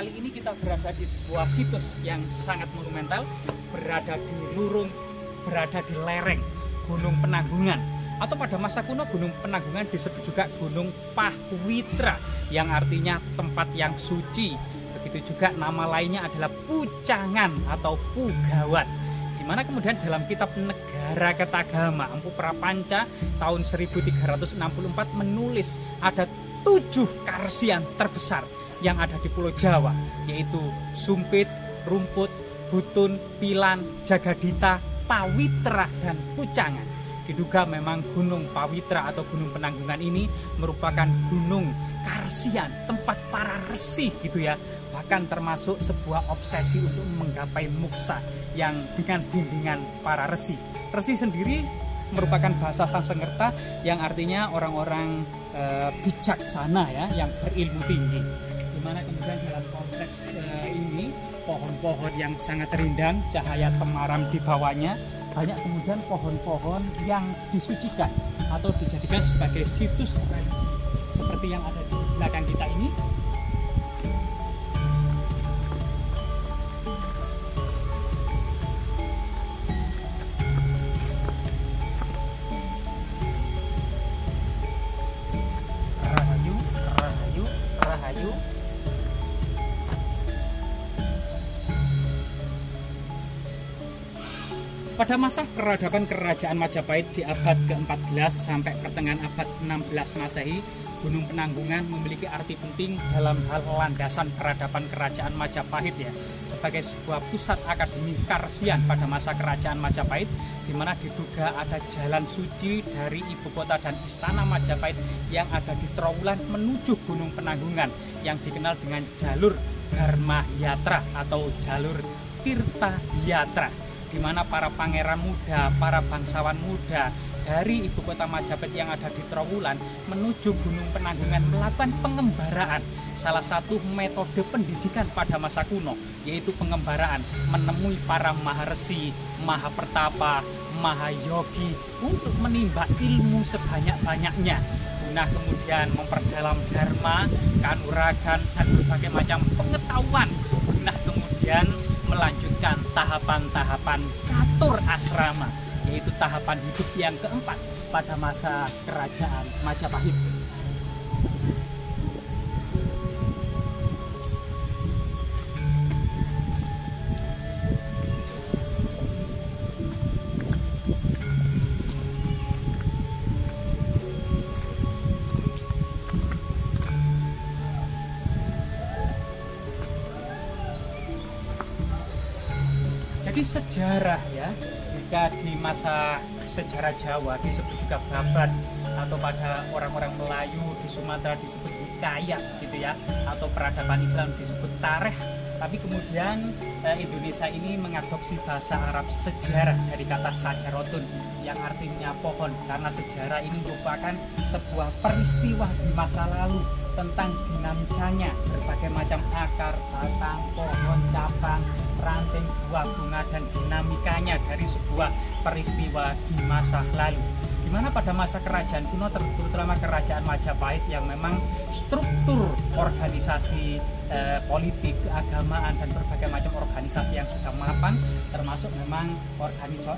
kali ini kita berada di sebuah situs yang sangat monumental, berada di lereng Gunung Penanggungan, atau pada masa kuno Gunung Penanggungan disebut juga Gunung Pahwitra, yang artinya tempat yang suci. Begitu juga nama lainnya adalah Pucangan atau Pugawat, di mana kemudian dalam kitab Negara Ketagama Empu Prapanca tahun 1364 menulis ada 7 karsian terbesar yang ada di Pulau Jawa, yaitu Sumpit, Rumput, Butun, Pilan, Jagadita, Pawitra, dan Pucangan. Diduga memang Gunung Pawitra atau Gunung Penanggungan ini merupakan gunung karsian, tempat para resi gitu ya. Bahkan termasuk sebuah obsesi untuk menggapai moksa yang dengan bimbingan para resi. Resi sendiri merupakan bahasa Sanskerta yang artinya orang-orang bijaksana ya, yang berilmu tinggi. Dimana kemudian dalam konteks ini pohon-pohon yang sangat rindang, cahaya temaram di bawahnya, banyak kemudian pohon-pohon yang disucikan atau dijadikan sebagai situs religi seperti yang ada di belakang kita ini. Rahayu, rahayu, rahayu. Pada masa peradaban Kerajaan Majapahit di abad ke-14 sampai pertengahan abad 16 Masehi, Gunung Penanggungan memiliki arti penting dalam hal landasan peradaban Kerajaan Majapahit ya, sebagai sebuah pusat akademi karsian pada masa Kerajaan Majapahit, di mana diduga ada jalan suci dari ibu kota dan istana Majapahit yang ada di Trowulan menuju Gunung Penanggungan yang dikenal dengan jalur Dharma Yatra atau jalur Tirta Yatra, di mana para pangeran muda, para bangsawan muda dari ibu kota Majapahit yang ada di Trowulan menuju Gunung Penanggungan melakukan pengembaraan. Salah satu metode pendidikan pada masa kuno yaitu pengembaraan, menemui para maharesi, mahapertapa, mahayogi untuk menimba ilmu sebanyak-banyaknya, guna kemudian memperdalam dharma, kanuragan, dan berbagai macam pengetahuan, guna kemudian melanjutkan tahapan-tahapan catur asrama, yaitu tahapan hidup yang keempat pada masa Kerajaan Majapahit. Jadi sejarah ya, jika di masa sejarah Jawa disebut juga babat, atau pada orang-orang Melayu di Sumatera disebut hikayat gitu ya, atau peradaban Islam disebut tarikh. Tapi kemudian Indonesia ini mengadopsi bahasa Arab sejarah dari kata sajarotun yang artinya pohon, karena sejarah ini merupakan sebuah peristiwa di masa lalu tentang dinamikanya berbagai macam akar, batang, pohon, cabang, ranting, buah, bunga, dan dinamikanya dari sebuah peristiwa di masa lalu. Dimana pada masa kerajaan kuno, terutama kerajaan Majapahit yang memang struktur organisasi politik, keagamaan, dan berbagai macam organisasi yang sudah mapan, termasuk memang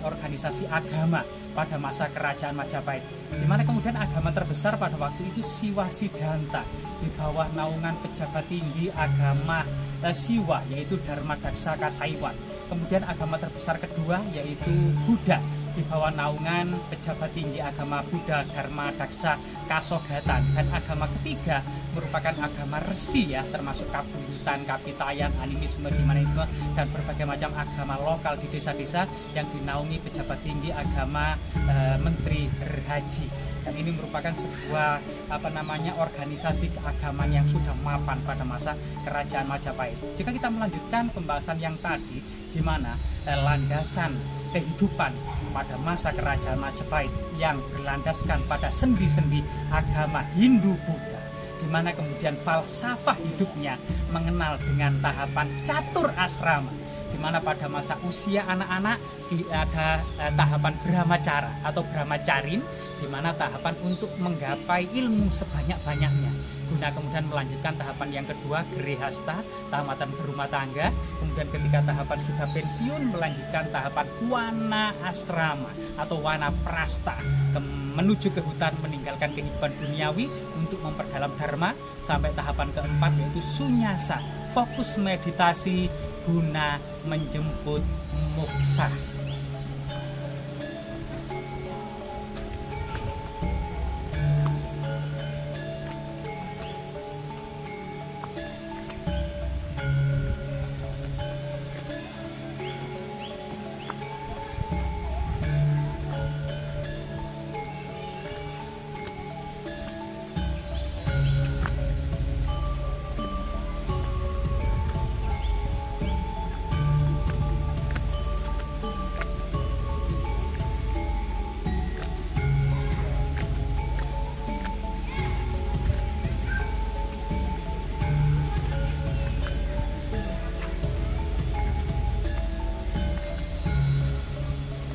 organisasi agama pada masa kerajaan Majapahit, dimana kemudian agama terbesar pada waktu itu Siwa Siddhanta di bawah naungan pejabat tinggi agama Siwa, yaitu Dharma Daksa Kasaiwan. Kemudian agama terbesar kedua yaitu Buddha di bawah naungan pejabat tinggi agama Buddha Dharma Daksa Kasogatan. Dan agama ketiga merupakan agama resi ya, termasuk kabuyutan, kapitayan, animisme di mana itu, dan berbagai macam agama lokal di desa-desa yang dinaungi pejabat tinggi agama Menteri Berhaji. Dan ini merupakan sebuah organisasi keagamaan yang sudah mapan pada masa kerajaan Majapahit. Jika kita melanjutkan pembahasan yang tadi, di mana landasan kehidupan pada masa kerajaan Majapahit yang berlandaskan pada sendi-sendi agama Hindu-Buddha, di mana kemudian falsafah hidupnya mengenal dengan tahapan catur asrama, di mana pada masa usia anak-anak ada tahapan brahmacara atau brahmacarin, di mana tahapan untuk menggapai ilmu sebanyak-banyaknya. guna kemudian melanjutkan tahapan yang kedua, Grihasta, tamatan berumah tangga. Kemudian ketika tahapan sudah pensiun, melanjutkan tahapan wana asrama atau wana prasta, menuju ke hutan meninggalkan kehidupan duniawi untuk memperdalam dharma. Sampai tahapan keempat yaitu sunyasa, fokus meditasi guna menjemput moksa.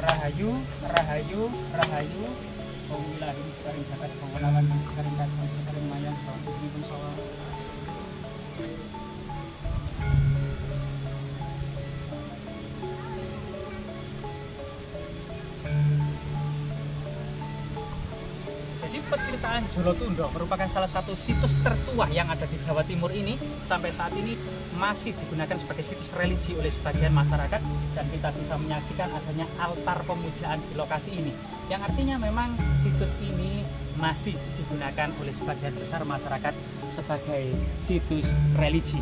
Rahayu, rahayu, rahayu. Alhamdulillah sekarang zakat pengenalan sekarang kacang sekarang mayang satu ribu sawa. Jadi Petirtaan Jolotundo merupakan salah satu situs tertua yang ada di Jawa Timur ini. Sampai saat ini masih digunakan sebagai situs religi oleh sebagian masyarakat, dan kita bisa menyaksikan adanya altar pemujaan di lokasi ini, yang artinya memang situs ini masih digunakan oleh sebagian besar masyarakat sebagai situs religi.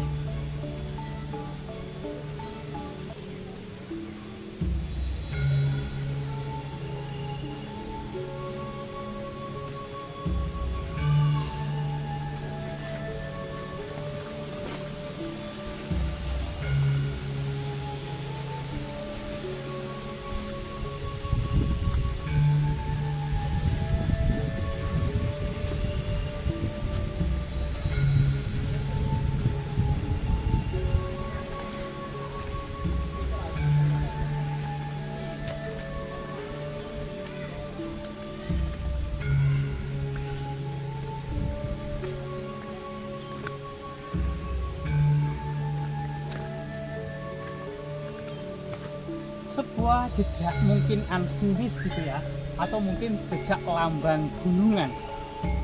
Sebuah jejak mungkin unfinished gitu ya, atau mungkin jejak lambang gunungan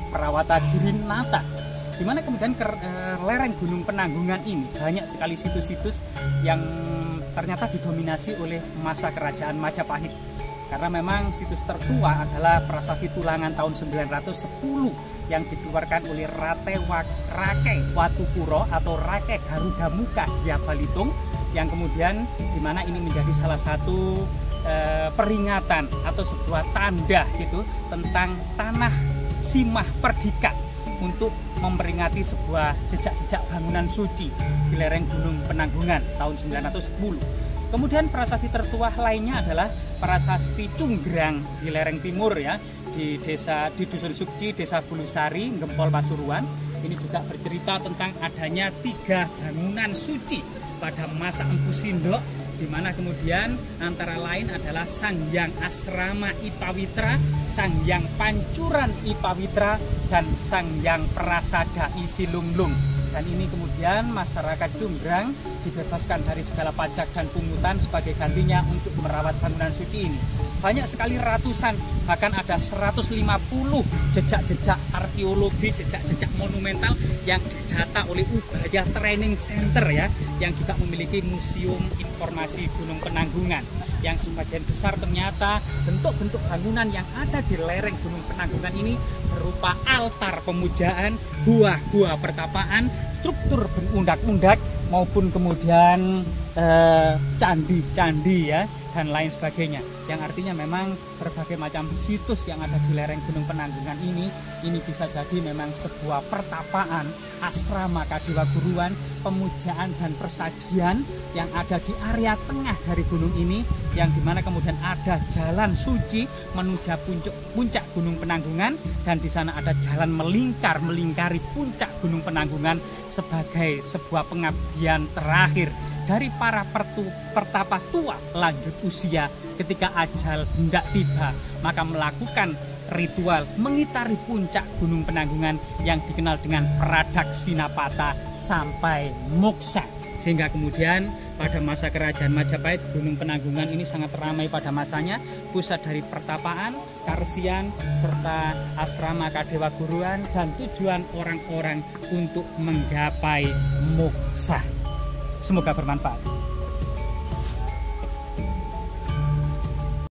Perawata Girinata, dimana kemudian lereng Gunung Penanggungan ini banyak sekali situs-situs yang ternyata didominasi oleh masa kerajaan Majapahit. Karena memang situs tertua adalah Prasasti Tulangan tahun 910 yang dikeluarkan oleh Rake Watukuro atau Rake Garuda Muka Dia Balitung, yang kemudian dimana ini menjadi salah satu peringatan atau sebuah tanda gitu tentang tanah Simah Perdika untuk memperingati sebuah jejak-jejak bangunan suci di lereng Gunung Penanggungan tahun 910. Kemudian prasasti tertua lainnya adalah Prasasti Cunggrang di lereng timur ya, di Dusun Sukci, Desa Bulusari, Gempol Pasuruan. Ini juga bercerita tentang adanya 3 bangunan suci pada masa Empu Sindok, di mana kemudian antara lain adalah Sanghyang Asrama Ipawitra, Sanghyang Pancuran Ipawitra, dan Sanghyang Prasada Isilunglung. Dan ini kemudian masyarakat Cunggrang dibebaskan dari segala pajak dan pungutan sebagai gantinya untuk merawat bangunan suci ini. Banyak sekali, ratusan, bahkan ada 150 jejak-jejak arkeologi, jejak-jejak monumental yang didata oleh Ubaya Training Center ya, yang juga memiliki museum informasi Gunung Penanggungan, yang sebagian besar ternyata bentuk-bentuk bangunan yang ada di lereng Gunung Penanggungan ini berupa altar pemujaan, gua-gua pertapaan, struktur berundak-undak, maupun kemudian candi-candi ya, dan lain sebagainya, yang artinya memang berbagai macam situs yang ada di lereng Gunung Penanggungan ini bisa jadi memang sebuah pertapaan, asrama Kadewa Guruan, pemujaan dan persajian yang ada di area tengah dari gunung ini, yang dimana kemudian ada jalan suci menuju puncak Gunung Penanggungan, dan di sana ada jalan melingkari puncak Gunung Penanggungan sebagai sebuah pengabdian terakhir dari para pertapa tua lanjut usia ketika ajal hendak tiba, maka melakukan ritual mengitari puncak Gunung Penanggungan yang dikenal dengan Pradaksinapata sampai moksa. Sehingga kemudian pada masa kerajaan Majapahit, Gunung Penanggungan ini sangat ramai pada masanya, pusat dari pertapaan, karesian, serta asrama kadewa guruan dan tujuan orang-orang untuk menggapai moksa. Semoga bermanfaat.